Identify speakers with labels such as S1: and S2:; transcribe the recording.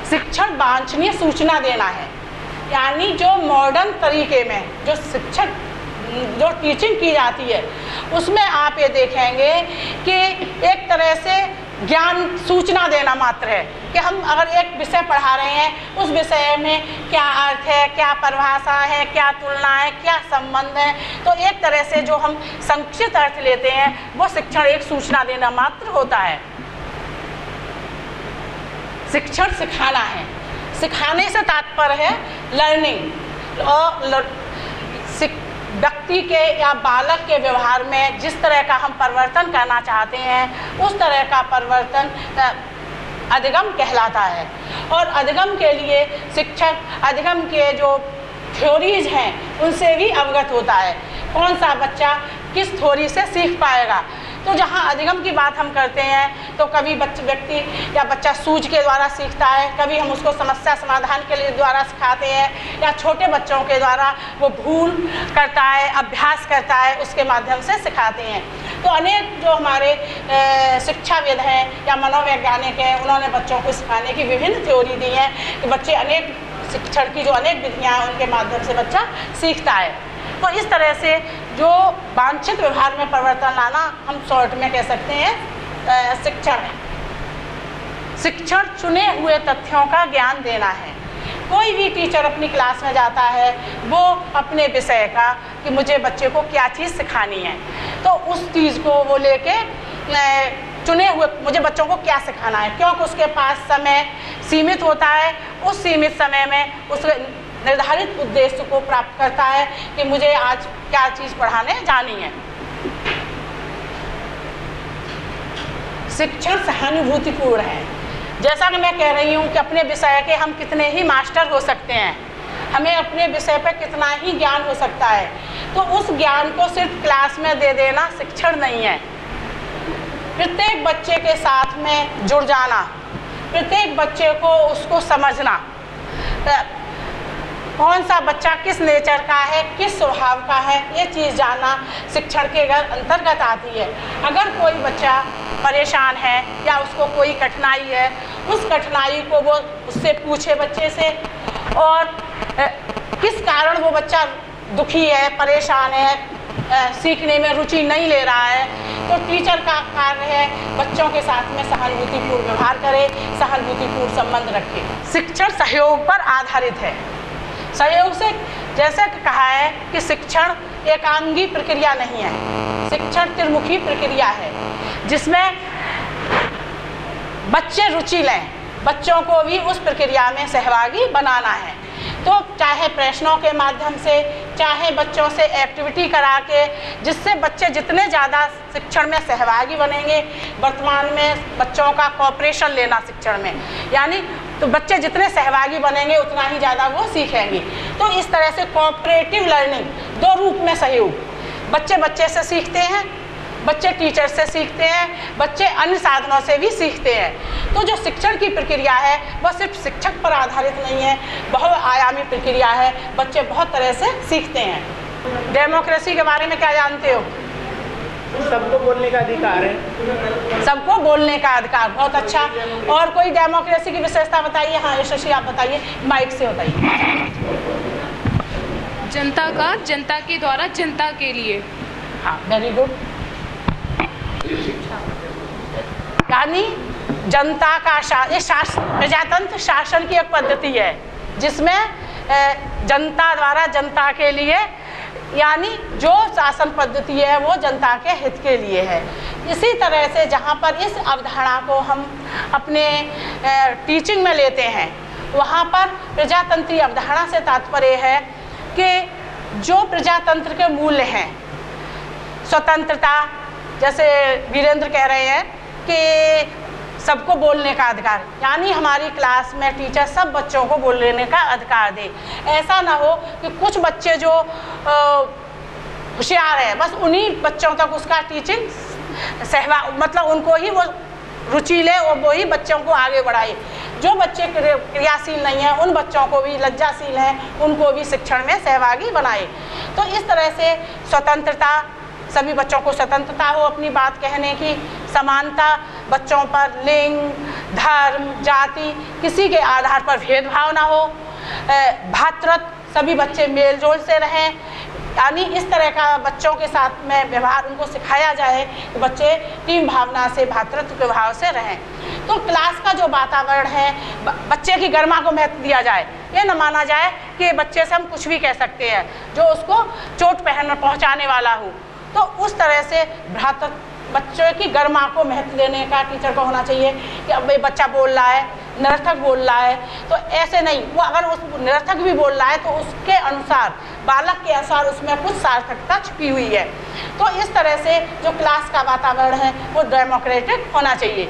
S1: शिक्षण वांछनीय सूचना देना है, यानी जो मॉडर्न तरीके में जो टीचिंग की जाती है उसमें आप ये देखेंगे कि एक तरह से ज्ञान सूचना देना मात्र है कि हम अगर एक विषय पढ़ा रहे हैं उस विषय में क्या अर्थ है, क्या परिभाषा है, क्या तुलना है, क्या संबंध है, तो एक तरह से जो हम संक्षिप्त अर्थ लेते हैं वो शिक्षण एक सूचना देना मात्र होता है। शिक्षण सिखाना है, सिखाने से तात्पर्य है लर्निंग, और व्यक्ति के या बालक के व्यवहार में जिस तरह का हम परिवर्तन करना चाहते हैं उस तरह का परिवर्तन अधिगम कहलाता है। और अधिगम के लिए शिक्षक अधिगम के जो थ्योरीज हैं उनसे भी अवगत होता है, कौन सा बच्चा किस थ्योरी से सीख पाएगा। तो जहाँ अधिगम की बात हम करते हैं तो कभी व्यक्ति या बच्चा सूझ के द्वारा सीखता है, कभी हम उसको समस्या समाधान के लिए द्वारा सिखाते हैं, या छोटे बच्चों के द्वारा वो भूल करता है, अभ्यास करता है, उसके माध्यम से सिखाते हैं। तो अनेक जो हमारे शिक्षाविद हैं या मनोवैज्ञानिक हैं उन्होंने बच्चों को सिखाने की विभिन्न थ्योरी दी हैं कि बच्चे अनेक शिक्षण की जो अनेक विधियाँ हैं उनके माध्यम से बच्चा सीखता है। तो इस तरह से जो वांछित व्यवहार में परिवर्तन लाना हम शॉर्ट में कह सकते हैं शिक्षण है। शिक्षण चुने हुए तथ्यों का ज्ञान देना है। कोई भी टीचर अपनी क्लास में जाता है वो अपने विषय का कि मुझे बच्चे को क्या चीज़ सिखानी है, तो उस चीज़ को वो लेके चुने हुए मुझे बच्चों को क्या सिखाना है, क्योंकि उसके पास समय सीमित होता है, उस सीमित समय में उस निर्धारित उद्देश्य को प्राप्त करता है कि मुझे आज क्या चीज़ पढ़ाने जानी है। शिक्षण सहानुभूतिपूर्ण है। जैसा कि मैं कह रही हूँ कि अपने विषय के हम कितने ही मास्टर हो सकते हैं, हमें अपने विषय पर कितना ही ज्ञान हो सकता है, तो उस ज्ञान को सिर्फ क्लास में दे देना शिक्षण नहीं है। प्रत्येक बच्चे के साथ में जुड़ जाना, प्रत्येक बच्चे को उसको समझना, कौन सा बच्चा किस नेचर का है, किस स्वभाव का है, ये चीज़ जानना शिक्षण के अंतर्गत आती है। अगर कोई बच्चा परेशान है या उसको कोई कठिनाई है, उस कठिनाई को वो उससे पूछे बच्चे से, और किस कारण वो बच्चा दुखी है, परेशान है, सीखने में रुचि नहीं ले रहा है, तो टीचर का कार्य है बच्चों के साथ में सहानुभूतिपूर्ण व्यवहार करे, सहानुभूतिपूर्ण संबंध रखे। शिक्षण सहयोग पर आधारित है। सहयोग से जैसे कहा है कि शिक्षण एकांगी प्रक्रिया नहीं है, शिक्षण त्रिमुखी प्रक्रिया है जिसमें बच्चे रुचि लें, बच्चों को भी उस प्रक्रिया में सहभागी बनाना है। तो चाहे प्रश्नों के माध्यम से, चाहे बच्चों से एक्टिविटी करा के, जिससे बच्चे जितने ज़्यादा शिक्षण में सहभागी बनेंगे, वर्तमान में बच्चों का कोऑपरेशन लेना शिक्षण में, यानी तो बच्चे जितने सहभागी बनेंगे उतना ही ज़्यादा वो सीखेंगे। तो इस तरह से कोऑपरेटिव लर्निंग, दो रूप में सहयोग, बच्चे बच्चे से सीखते हैं, बच्चे टीचर से सीखते हैं, बच्चे अन्य साधनों से भी सीखते हैं। तो जो शिक्षण की प्रक्रिया है वह सिर्फ शिक्षक पर आधारित नहीं है, बहुआयामी प्रक्रिया है, बच्चे बहुत तरह से सीखते हैं। डेमोक्रेसी के बारे में क्या जानते हो?
S2: सबको बोलने का अधिकार है।
S1: सबको बोलने का अधिकार, बहुत अच्छा। और कोई डेमोक्रेसी की विशेषता बताइए। हाँ यशस्वी आप बताइए, माइक से बताइए।
S3: जनता का जनता के द्वारा जनता के लिए।
S1: हाँ वेरी गुड। यानी जनता का प्रजातंत्र शासन की एक पद्धति है जिसमें जनता द्वारा जनता के लिए, यानी जो शासन पद्धति है वो जनता के हित के लिए है। इसी तरह से जहाँ पर इस अवधारणा को हम अपने टीचिंग में लेते हैं, वहाँ पर प्रजातंत्री अवधारणा से तात्पर्य है कि जो प्रजातंत्र के मूल्य हैं, स्वतंत्रता, जैसे वीरेंद्र कह रहे हैं कि सबको बोलने का अधिकार, यानी हमारी क्लास में टीचर सब बच्चों को बोलने का अधिकार दे। ऐसा ना हो कि कुछ बच्चे जो होशियार है बस उन्हीं बच्चों तक उसका टीचिंग मतलब उनको ही वो रुचि ले और वो ही बच्चों को आगे बढ़ाए। जो बच्चे क्रियाशील नहीं हैं उन बच्चों को भी, लज्जाशील हैं उनको भी शिक्षण में सहभागी बनाए। तो इस तरह से स्वतंत्रता, सभी बच्चों को स्वतंत्रता हो अपनी बात कहने की, समानता, बच्चों पर लिंग, धर्म, जाति, किसी के आधार पर भेदभाव ना हो, भ्रातृत्व, सभी बच्चे मेल जोल से रहें, यानी इस तरह का बच्चों के साथ में व्यवहार उनको सिखाया जाए कि बच्चे टीम भावना से, भ्रातृत्व के भाव से रहें। तो क्लास का जो वातावरण है, बच्चे की गरिमा को महत्व दिया जाए, ये न माना जाए कि बच्चे से हम कुछ भी कह सकते हैं जो उसको चोट पहुंचाने वाला हो। तो उस तरह से भ्रातृत्व, बच्चों की गरिमा को महत्व देने का टीचर को होना चाहिए कि अब भाई बच्चा बोल रहा है, निरर्थक बोल रहा है, तो ऐसे नहीं, वो अगर उस निरर्थक भी बोल रहा है तो उसके अनुसार, बालक के अनुसार उसमें कुछ सार्थकता छिपी हुई है। तो इस तरह से जो क्लास का वातावरण है वो डेमोक्रेटिक होना चाहिए।